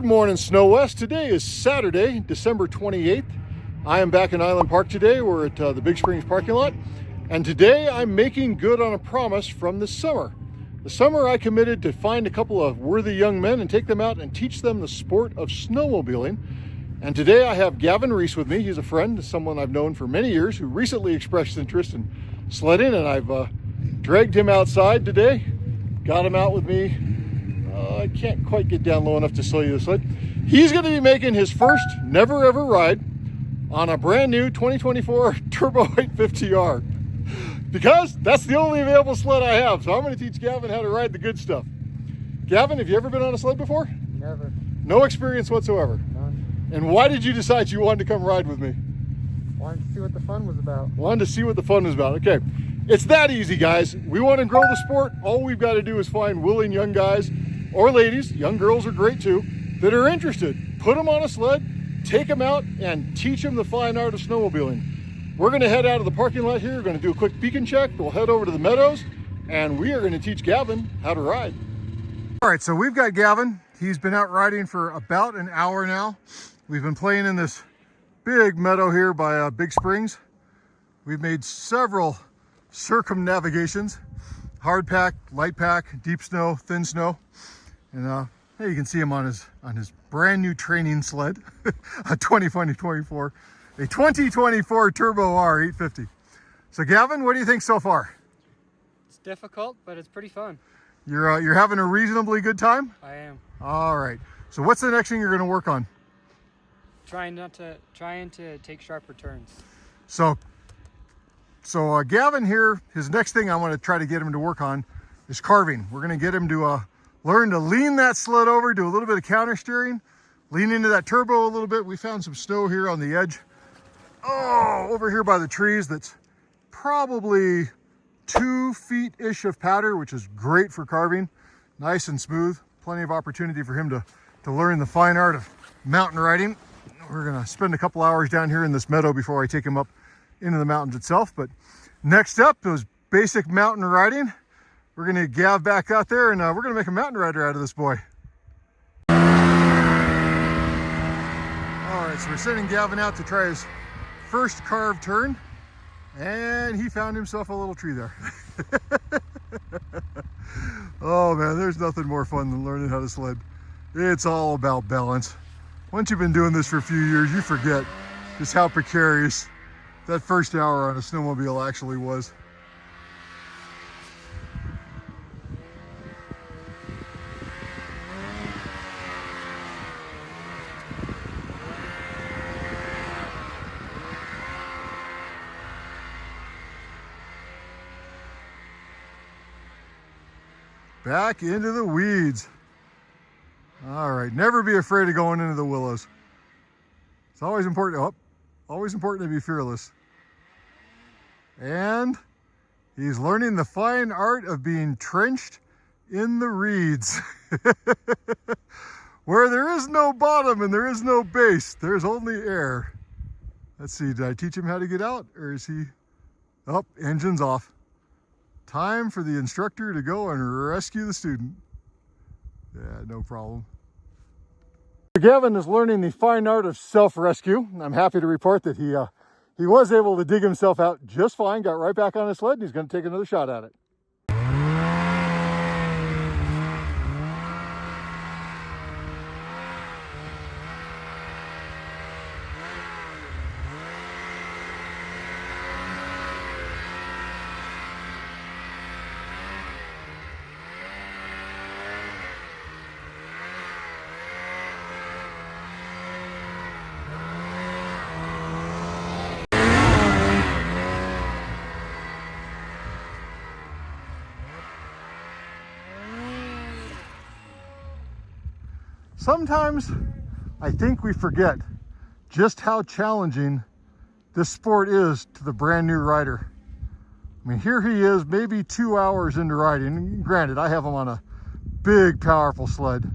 Good morning, Snow West. Today is Saturday, December 28th. I am back in Island Park today. We're at the Big Springs parking lot. And today I'm making good on a promise from the summer. The summer I committed to find a couple of worthy young men and take them out and teach them the sport of snowmobiling. And today I have Gavin Reese with me. He's a friend, someone I've known for many years who recently expressed interest in sledding, and I've dragged him outside today, got him out with me. I can't quite get down low enough to show you the sled. He's going to be making his first never ever ride on a brand new 2024 Turbo 850R, because that's the only available sled I have. So I'm going to teach Gavin how to ride the good stuff. Gavin, have you ever been on a sled before? Never. No experience whatsoever? None. And why did you decide you wanted to come ride with me? Wanted to see what the fun was about. Wanted to see what the fun was about. Okay, it's that easy, guys. We want to grow the sport. All we've got to do is find willing young guys or ladies, young girls are great too, that are interested. Put them on a sled, take them out, and teach them the fine art of snowmobiling. We're going to head out of the parking lot here. We're going to do a quick beacon check. We'll head over to the Meadows, and we are going to teach Gavin how to ride. All right, so we've got Gavin. He's been out riding for about an hour now. We've been playing in this big meadow here by Big Springs. We've made several circumnavigations: hard pack, light pack, deep snow, thin snow. And hey, you can see him on his brand new training sled, a 2024 Turbo R 850. So Gavin, what do you think so far? It's difficult, but it's pretty fun. You're having a reasonably good time? I am. All right. So what's the next thing you're going to work on? Trying to take sharper turns. So Gavin here, his next thing I want to try to get him to work on is carving. We're going to get him to learn to lean that sled over, do a little bit of counter steering, lean into that turbo a little bit. We found some snow here on the edge. Oh, over here by the trees, that's probably 2 feet-ish of patter, which is great for carving. Nice and smooth. Plenty of opportunity for him to learn the fine art of mountain riding. We're gonna spend a couple hours down here in this meadow before I take him up into the mountains itself. But next up is basic mountain riding. We're gonna get Gav back out there, and we're gonna make a mountain rider out of this boy. All right, so we're sending Gavin out to try his first carve turn, and he found himself a little tree there. Oh man, there's nothing more fun than learning how to sled. It's all about balance. Once you've been doing this for a few years, you forget just how precarious that first hour on a snowmobile actually was. Back into the weeds. All right, never be afraid of going into the willows. It's always important, always important to be fearless. And he's learning the fine art of being trenched in the reeds. Where there is no bottom and there is no base, there's only air. Let's see, did I teach him how to get out, or is he, oh, engine's off. Time for the instructor to go and rescue the student. Yeah, no problem. Gavin is learning the fine art of self-rescue. I'm happy to report that he was able to dig himself out just fine, got right back on his sled, and he's going to take another shot at it. Sometimes I think we forget just how challenging this sport is to the brand new rider. I mean, here he is, maybe 2 hours into riding. Granted, I have him on a big, powerful sled,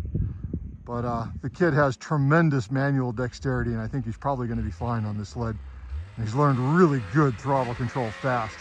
but the kid has tremendous manual dexterity, and I think he's probably going to be fine on this sled. And he's learned really good throttle control fast.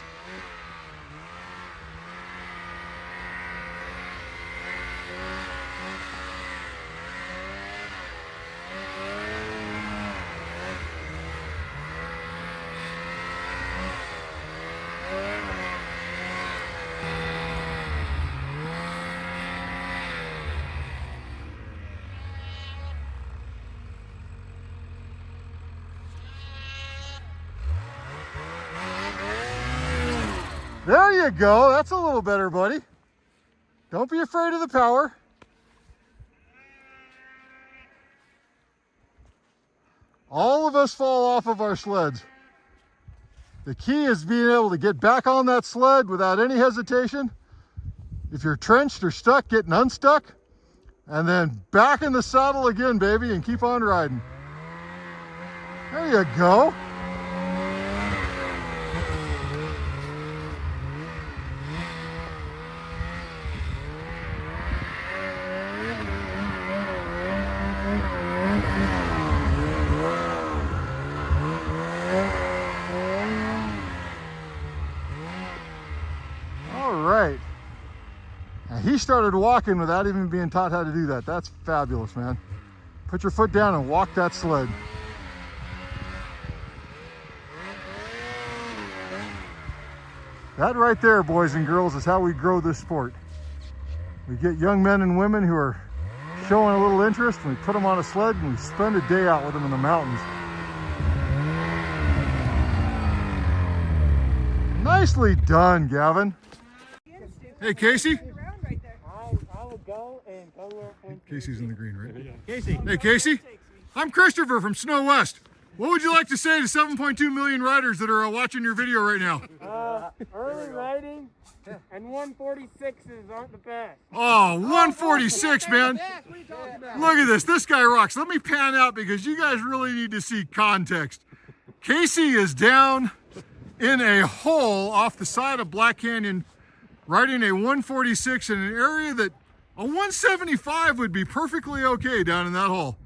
There you go. That's a little better, buddy. Don't be afraid of the power. All of us fall off of our sleds. The key is being able to get back on that sled without any hesitation. If you're trenched or stuck, getting unstuck, and then back in the saddle again, baby, and keep on riding. There you go. He started walking without even being taught how to do that. That's fabulous, man. Put your foot down and walk that sled. That right there, boys and girls, is how we grow this sport. We get young men and women who are showing a little interest, and we put them on a sled and we spend a day out with them in the mountains. Nicely done, Gavin. Hey, Casey. Casey's in the green, right? Casey. Hey, Casey. I'm Christopher from Snow West. What would you like to say to 7.2 million riders that are watching your video right now? Early riding and 146s aren't the best. Oh, 146, man. Look at this. This guy rocks. Let me pan out because you guys really need to see context. Casey is down in a hole off the side of Black Canyon riding a 146 in an area that a 175 would be perfectly okay down in that hole.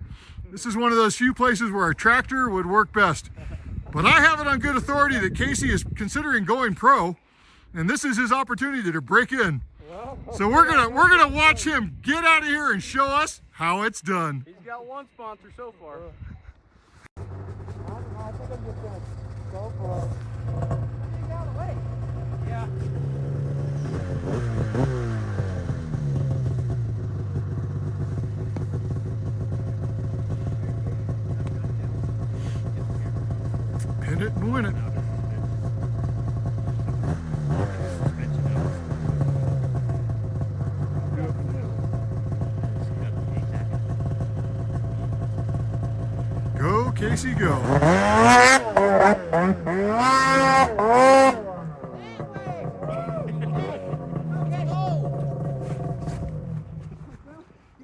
This is one of those few places where a tractor would work best. But I have it on good authority that Casey is considering going pro, and this is his opportunity to break in. So we're gonna watch him get out of here and show us how it's done. He's got one sponsor so far. I think I'm just gonna go for it. Get out of the way. Yeah. Pin it and win it. Go, Casey, go.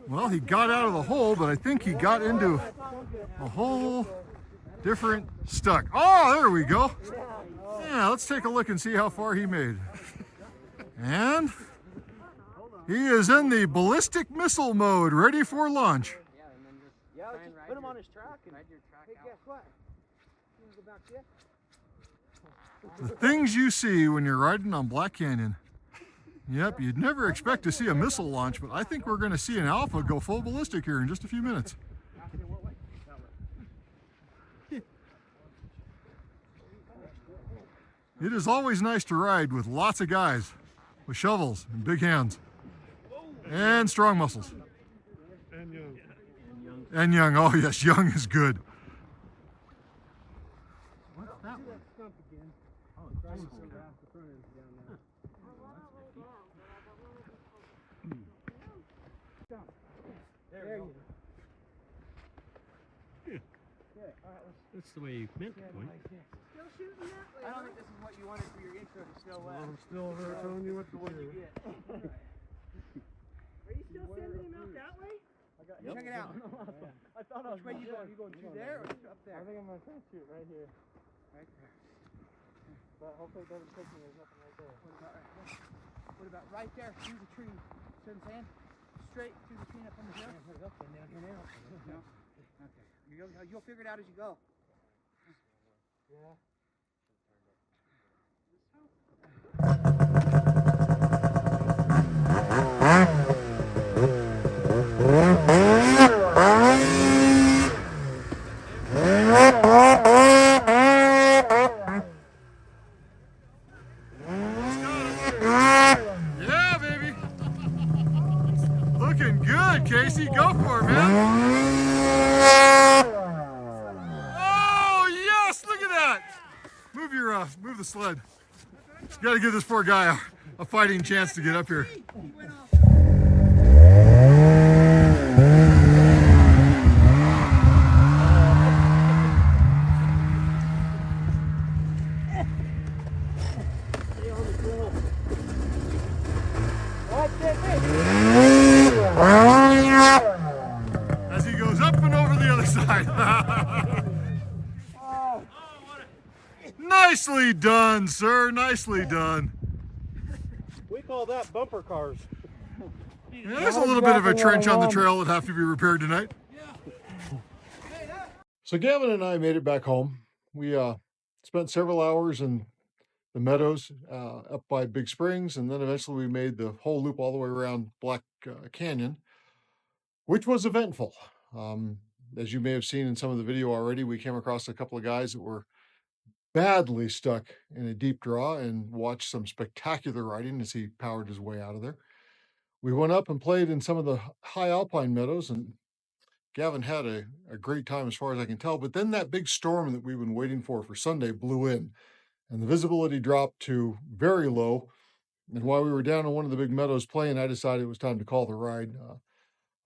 Well, he got out of the hole, but I think he got into a whole different stuck. Oh, there we go. Yeah, let's take a look and see how far he made. And he is in the ballistic missile mode, ready for launch. Yeah, just put him on his track and hey, guess what? Go back there. The things you see when you're riding on Black Canyon. Yep, you'd never expect to see a missile launch, but I think we're going to see an Alpha go full ballistic here in just a few minutes. It is always nice to ride with lots of guys with shovels and big hands and strong muscles. And young. And young. Oh yes, young is good. What's that one? Oh, it's right so fast. The front end's down there. There you go. That's the way you meant it, boy. Still shooting that way? I don't think this is what you wanted for your intro to Snow West. I'm still telling you what to What you do. get. Are you still sending him out that way? Check it out. I thought I was. Which way you going? You going through there or up there? I think I'm gonna try to shoot right here. Right there. But hopefully it doesn't take me. There's nothing right there. What about right there through the tree? See what I'm saying? Straight through the tree up on the hill. There's up and down here now. No. Okay. You'll figure it out as you go. Yeah. Yeah, baby. Looking good, Casey. Go for it, man. Oh, yes. Look at that. Move the sled. Got to give this poor guy a fighting chance to get up here. As he goes up and over the other side. Nicely done, sir. Nicely done. We call that bumper cars. Yeah, there's a little bit of a trench on the trail that have to be repaired tonight. So Gavin and I made it back home. We spent several hours in the Meadows up by Big Springs, and then eventually we made the whole loop all the way around Black Canyon, which was eventful. As you may have seen in some of the video already, we came across a couple of guys that were badly stuck in a deep draw and watched some spectacular riding as he powered his way out of there. We went up and played in some of the high alpine meadows, and Gavin had a great time as far as I can tell. But then that big storm that we've been waiting for Sunday blew in, and the visibility dropped to very low. And while we were down in one of the big meadows playing, I decided it was time to call the ride.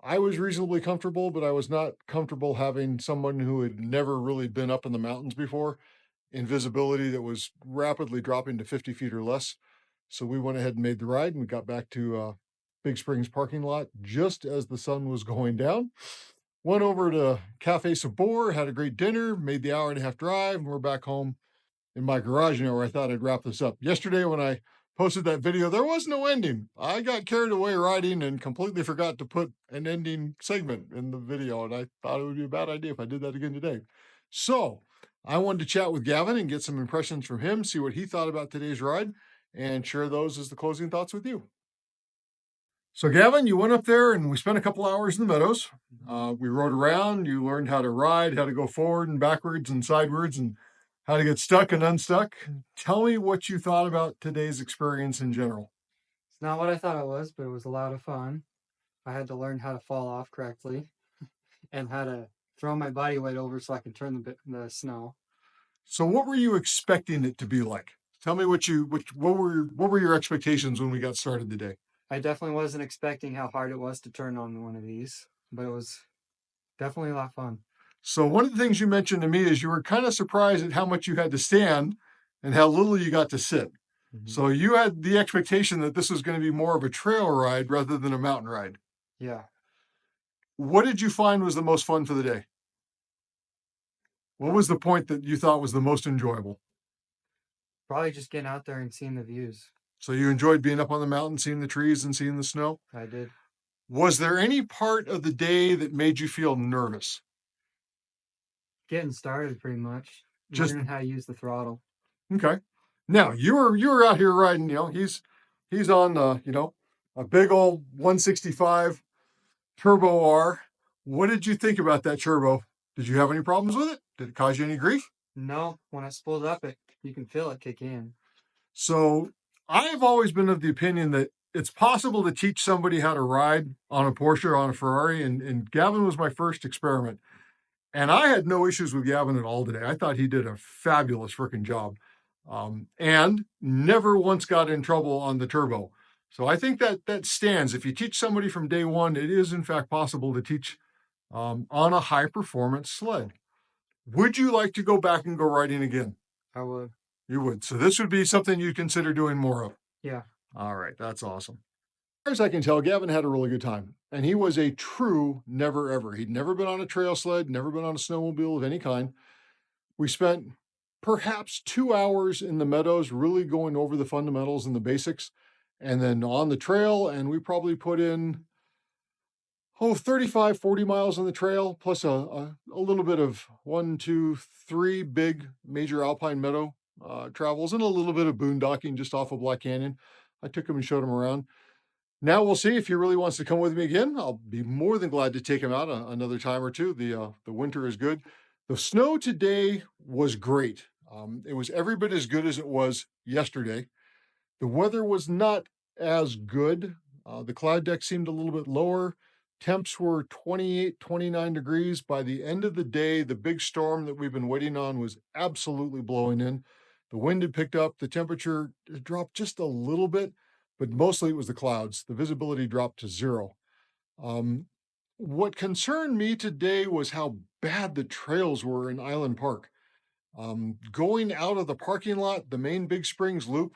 I was reasonably comfortable, but I was not comfortable having someone who had never really been up in the mountains before in visibility that was rapidly dropping to 50 feet or less. So we went ahead and made the ride, and we got back to Big Springs parking lot just as the sun was going down. Went over to Cafe Sabor, had a great dinner, made the hour-and-a-half drive, and we're back home in my garage now where I thought I'd wrap this up. Yesterday when I posted that video, there was no ending. I got carried away riding and completely forgot to put an ending segment in the video, and I thought it would be a bad idea if I did that again today. So I wanted to chat with Gavin and get some impressions from him, see what he thought about today's ride, and share those as the closing thoughts with you. So Gavin, you went up there and we spent a couple hours in the meadows. We rode around, you learned how to ride, how to go forward and backwards and sidewards, and how to get stuck and unstuck. Tell me what you thought about today's experience in general. It's not what I thought it was, but it was a lot of fun. I had to learn how to fall off correctly and how to throw my body weight over so I could turn the snow. So what were you expecting it to be like? Tell me what were your expectations when we got started today? I definitely wasn't expecting how hard it was to turn on one of these, but it was definitely a lot of fun. So one of the things you mentioned to me is you were kind of surprised at how much you had to stand and how little you got to sit. Mm-hmm. So you had the expectation that this was going to be more of a trail ride rather than a mountain ride. Yeah. What did you find was the most fun for the day? What was the point that you thought was the most enjoyable? Probably just getting out there and seeing the views. So you enjoyed being up on the mountain, seeing the trees and seeing the snow? I did. Was there any part of the day that made you feel nervous? Getting started, pretty much. Just learning how to use the throttle. Okay. Now you were out here riding. He's on a big old 165 Turbo R. What did you think about that turbo? Did you have any problems with it? Did it cause you any grief? No. When it spooled up, you can feel it kick in. So I've always been of the opinion that it's possible to teach somebody how to ride on a Porsche or on a Ferrari, and Gavin was my first experiment. And I had no issues with Gavin at all today. I thought he did a fabulous freaking job, and never once got in trouble on the turbo. So I think that stands. If you teach somebody from day one, it is in fact possible to teach on a high-performance sled. Would you like to go back and go riding again? I would. You would. So this would be something you'd consider doing more of. Yeah. All right. That's awesome. As far as I can tell, Gavin had a really good time. And he was a true never ever. He'd never been on a trail sled, never been on a snowmobile of any kind. We spent perhaps 2 hours in the meadows really going over the fundamentals and the basics. And then on the trail, and we probably put in 35, 40 miles on the trail, plus a little bit of 1, 2, 3 big major alpine meadow travels and a little bit of boondocking just off of Black Canyon. I took him and showed him around. Now we'll see if he really wants to come with me again. I'll be more than glad to take him out another time or two. The winter is good. The snow today was great. It was every bit as good as it was yesterday. The weather was not as good. The cloud deck seemed a little bit lower. Temps were 28, 29 degrees. By the end of the day, the big storm that we've been waiting on was absolutely blowing in. The wind had picked up, the temperature had dropped just a little bit, but mostly it was the clouds. The visibility dropped to 0. What concerned me today was how bad the trails were in Island Park. Going out of the parking lot, the main Big Springs loop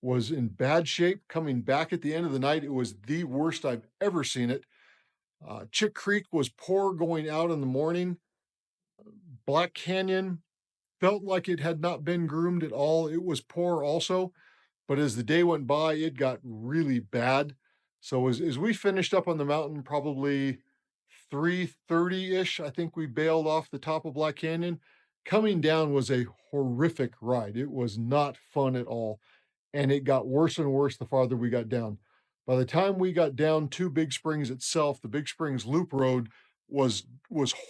was in bad shape. Coming back at the end of the night, it was the worst I've ever seen it. Chick Creek was poor going out in the morning. Black Canyon felt like it had not been groomed at all. It was poor also. But as the day went by, it got really bad. So as we finished up on the mountain, probably 3:30-ish, I think we bailed off the top of Black Canyon. Coming down was a horrific ride. It was not fun at all. And it got worse and worse the farther we got down. By the time we got down to Big Springs itself, the Big Springs Loop Road was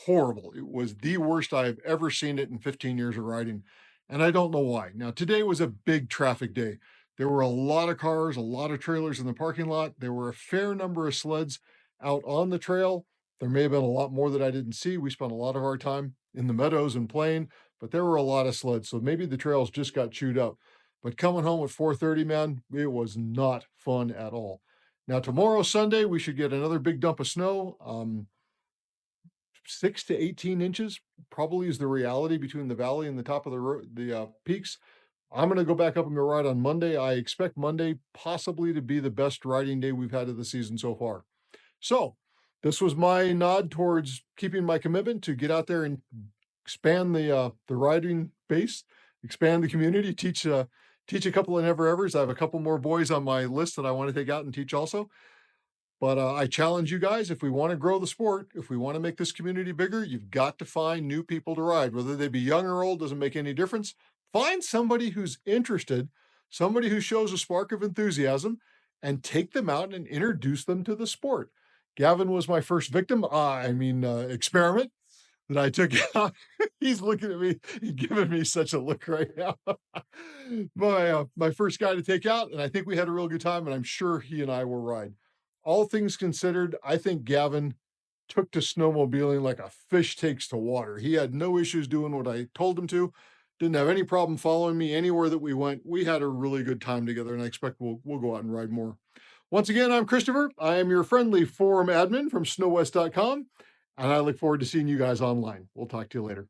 horrible. It was the worst I've ever seen it in 15 years of riding. And I don't know why. Now, today was a big traffic day. There were a lot of cars, a lot of trailers in the parking lot. There were a fair number of sleds out on the trail. There may have been a lot more that I didn't see. We spent a lot of our time in the meadows and playing, but there were a lot of sleds. So maybe the trails just got chewed up. But coming home at 4:30, man, it was not fun at all. Now, tomorrow, Sunday, we should get another big dump of snow. 6 to 18 inches probably is the reality between the valley and the top of the peaks. I'm going to go back up and go ride on Monday. I expect Monday possibly to be the best riding day we've had of the season so far. So this was my nod towards keeping my commitment to get out there and expand the riding base, expand the community, teach a couple of never-evers. I have a couple more boys on my list that I want to take out and teach also. But I challenge you guys, if we want to grow the sport, if we want to make this community bigger, you've got to find new people to ride. Whether they be young or old, doesn't make any difference. Find somebody who's interested, somebody who shows a spark of enthusiasm, and take them out and introduce them to the sport. Gavin was my first victim, experiment that I took out. He's looking at me, he's giving me such a look right now. My first guy to take out, and I think we had a real good time, and I'm sure he and I will ride. All things considered, I think Gavin took to snowmobiling like a fish takes to water. He had no issues doing what I told him to. Didn't have any problem following me anywhere that we went. We had a really good time together, and I expect we'll go out and ride more. Once again, I'm Christopher. I am your friendly forum admin from snowwest.com, and I look forward to seeing you guys online. We'll talk to you later.